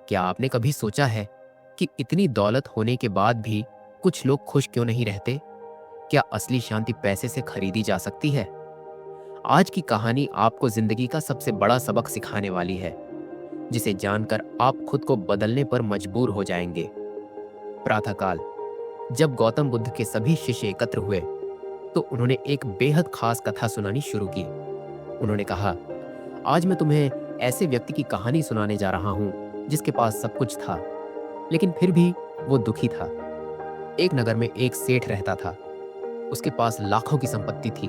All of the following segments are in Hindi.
क्या आपने कभी सोचा है कि इतनी दौलत होने के बाद भी कुछ लोग खुश क्यों नहीं रहते? क्या असली शांति पैसे से खरीदी जा सकती है? आज की कहानी आपको जिंदगी का सबसे बड़ा सबक सिखाने वाली है, जिसे जानकर आप खुद को बदलने पर मजबूर हो जाएंगे। प्रातःकाल जब गौतम बुद्ध के सभी शिष्य एकत्र हुए तो उन्होंने एक बेहद खास कथा सुनानी शुरू की। उन्होंने कहा, आज मैं तुम्हें ऐसे व्यक्ति की कहानी सुनाने जा रहा हूं जिसके पास सब कुछ था, लेकिन फिर भी वो दुखी था। एक नगर में एक सेठ रहता था। उसके पास लाखों की संपत्ति थी,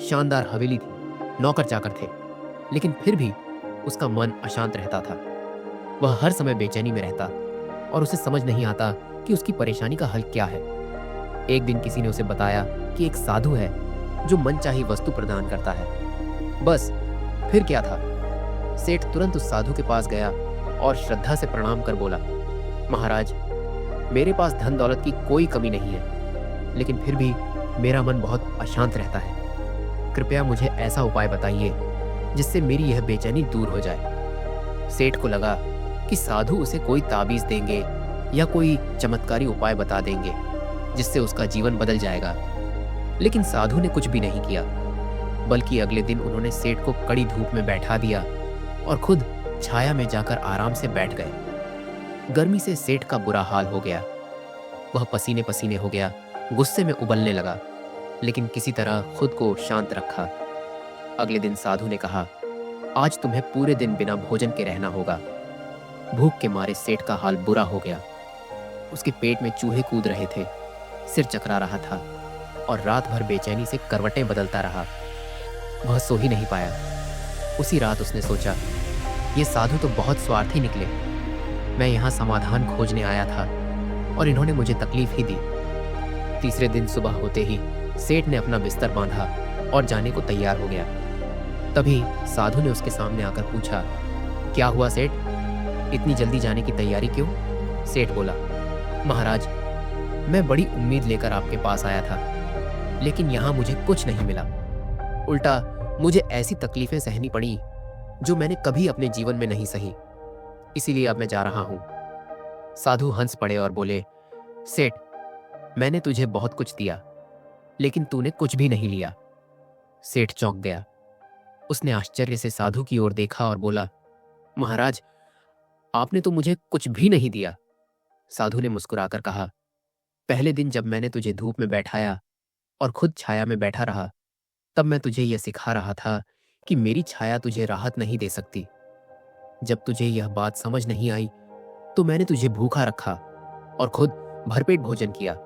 शानदार हवेली थी, नौकर चाकर थे, लेकिन फिर भी उसका मन अशांत रहता था। वह हर समय बेचैनी में रहता और उसे समझ नहीं आता कि उसकी परेशानी का हल क्या है। एक दिन किसी ने उसे बताया कि एक साधु है जो मनचाही वस्तु प्रदान करता है। बस फिर क्या था? सेठ तुरंत उस साधु के पास गया और श्रद्धा से प्रणाम कर बोला, महाराज, मेरे पास धन दौलत की कोई कमी नहीं है, लेकिन फिर भी मेरा मन बहुत अशांत रहता है। कृपया मुझे ऐसा उपाय बताइए जिससे मेरी यह बेचैनी दूर हो जाए। सेठ को लगा कि साधु उसे कोई ताबीज देंगे या कोई चमत्कारी उपाय बता देंगे जिससे उसका जीवन बदल जाएगा, लेकिन साधु ने कुछ भी नहीं किया। बल्कि अगले दिन उन्होंने सेठ को कड़ी धूप में बैठा दिया और खुद छाया में जाकर आराम से बैठ गए। गर्मी से सेठ का बुरा हाल हो गया। वह पसीने पसीने हो गया, गुस्से में उबलने लगा, लेकिन किसी तरह खुद को शांत रखा। अगले दिन साधु ने कहा, आज तुम्हें पूरे दिन बिना भोजन के रहना होगा। भूख के मारे सेठ का हाल बुरा हो गया। उसके पेट में चूहे कूद रहे थे, सिर चकरा रहा था और रात भर बेचैनी से करवटें बदलता रहा। वह सो ही नहीं पाया। उसी रात उसने सोचा, ये साधु तो बहुत स्वार्थी निकले। मैं यहाँ समाधान खोजने आया था और इन्होंने मुझे तकलीफ ही दी। तीसरे दिन सुबह होते ही सेठ ने अपना बिस्तर बांधा और जाने को तैयार हो गया। तभी साधु ने उसके सामने आकर पूछा, क्या हुआ सेठ, इतनी जल्दी जाने की तैयारी क्यों? सेठ बोला, महाराज, मैं बड़ी उम्मीद लेकर आपके पास आया था, लेकिन यहाँ मुझे कुछ नहीं मिला। उल्टा मुझे ऐसी तकलीफें सहनी पड़ी जो मैंने कभी अपने जीवन में नहीं सही। इसीलिए अब मैं जा रहा हूं। साधु हंस पड़े और बोले, सेठ, मैंने तुझे बहुत कुछ दिया, लेकिन तूने कुछ भी नहीं लिया। सेठ चौंक गया। उसने आश्चर्य से साधु की ओर देखा और बोला, महाराज, आपने तो मुझे कुछ भी नहीं दिया। साधु ने मुस्कुराकर कहा, पहले दिन जब मैंने तुझे धूप में बैठाया और खुद छाया में बैठा रहा, तब मैं तुझे यह सिखा रहा था कि मेरी छाया तुझे राहत नहीं दे सकती। जब तुझे यह बात समझ नहीं आई तो मैंने तुझे भूखा रखा और खुद भरपेट भोजन किया।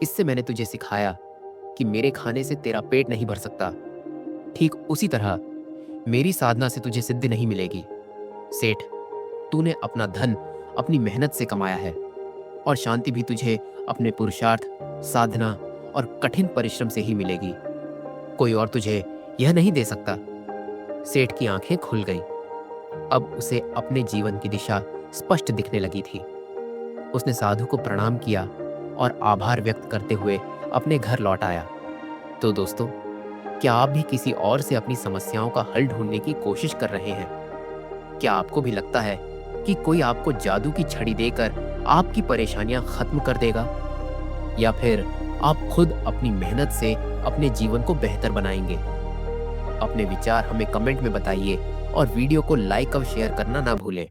इससे मैंने तुझे सिखाया कि मेरे खाने से तेरा पेट नहीं भर सकता। ठीक उसी तरह मेरी साधना से तुझे सिद्धि नहीं मिलेगी। सेठ, तूने अपना धन अपनी मेहनत से कमाया है और शांति भी तुझे अपने पुरुषार्थ, साधना और कठिन परिश्रम से ही मिलेगी। कोई और तुझे यह नहीं दे सकता। सेठ की आंखें खुल गईं। अब उसे अपने जीवन की दिशा स्पष्ट दिखने लगी थी। उसने साधु को प्रणाम किया और आभार व्यक्त करते हुए अपने घर लौट आया। तो दोस्तों, क्या आप भी किसी और से अपनी समस्याओं का हल ढूंढने की कोशिश कर रहे हैं? क्या आपको भी लगता है कि कोई आपको जादू की छड़ी देकर आपकी परेशानियां खत्म कर देगा? या फिर आप खुद अपनी मेहनत से अपने जीवन को बेहतर बनाएंगे? अपने विचार हमें कमेंट में बताइए और वीडियो को लाइक और शेयर करना ना भूलें।